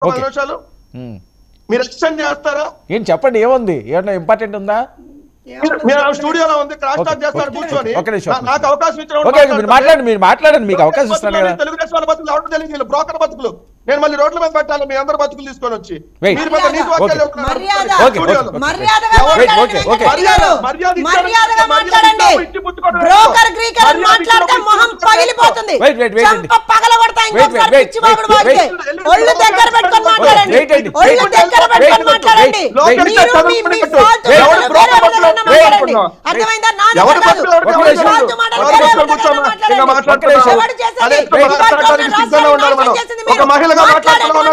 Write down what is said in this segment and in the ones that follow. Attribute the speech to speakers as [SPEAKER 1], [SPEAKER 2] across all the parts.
[SPEAKER 1] 10 నిమిషాలు మీరు ఎక్స్టెండ్ చేస్తారా?
[SPEAKER 2] ఏం చెప్పండి, ఏముంది, ఏమన్నా ఇంపార్టెంట్ ఉందా?
[SPEAKER 1] మీరు స్టూడియోలో ఉంది, క్రాష్ టాక్ చేస్తారు కూర్చొని. నాకు అవకాశం ఇచ్చిన
[SPEAKER 2] మీరు మాట్లాడండి, మీకు అవకాశం ఇస్తాను కదా.
[SPEAKER 1] తెలుగుదేశం వాళ్ళ బతుకులు ఎవరు తెలియదు, బ్రోకర్ బతుకులు. నేను మళ్ళీ రోడ్ల మీద పెట్టాలి మీ అందరు బతుకులు తీసుకొని వచ్చి. ఒక మహిళగా
[SPEAKER 3] మాట్లాడడానికి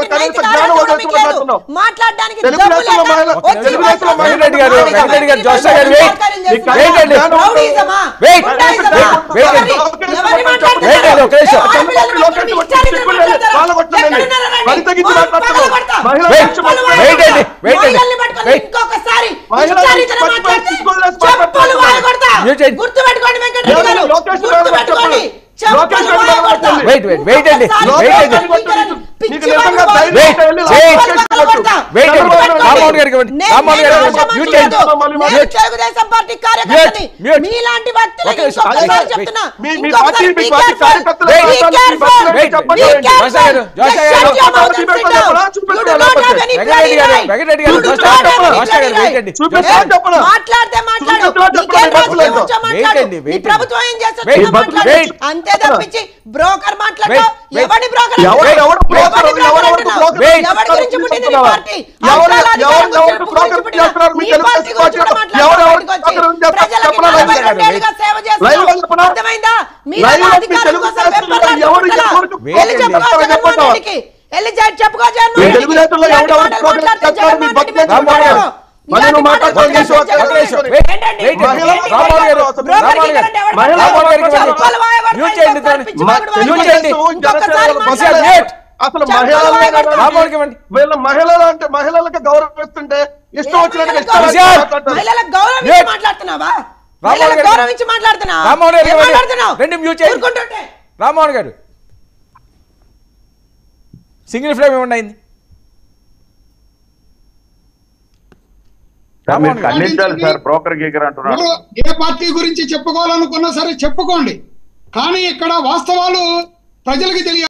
[SPEAKER 3] గుర్తుపెట్టుకోండి వెంకటరెడ్డి గారు, గుర్తుపెట్టుకోండి. తెలుగుదేశం పార్టీ కార్యకర్తని మీలాంటి వ్యక్తులకి చెప్తున్నా, మాట్లాడితే మాట్లాడండి, ప్రభుత్వం ఏం చేస్తుంది అంతే తప్పించి బ్రోకర్ మాట్లాడో. ఎవడి బ్రోకర్, ఎవరి గురించి పుట్టింది నీ పార్టీ? సేవ చేస్తున్నా, అర్థమైందా? వెళ్ళి చెప్పుకో
[SPEAKER 1] అసలు మహిళలు అంటే మహిళలకు గౌరవిస్తుంటే ఇష్టం వచ్చినట్టుగా
[SPEAKER 3] మాట్లాడుతున్నావా?
[SPEAKER 2] రామ్మోహన్ గారు సింగిల్ ఫ్రేమ్ ఏమన్నా అయింది?
[SPEAKER 4] ఏ పార్టీ గురించి చెప్పుకోవాలనుకున్నా సరే చెప్పుకోండి, కానీ ఇక్కడ వాస్తవాలు ప్రజలకు తెలియాలి.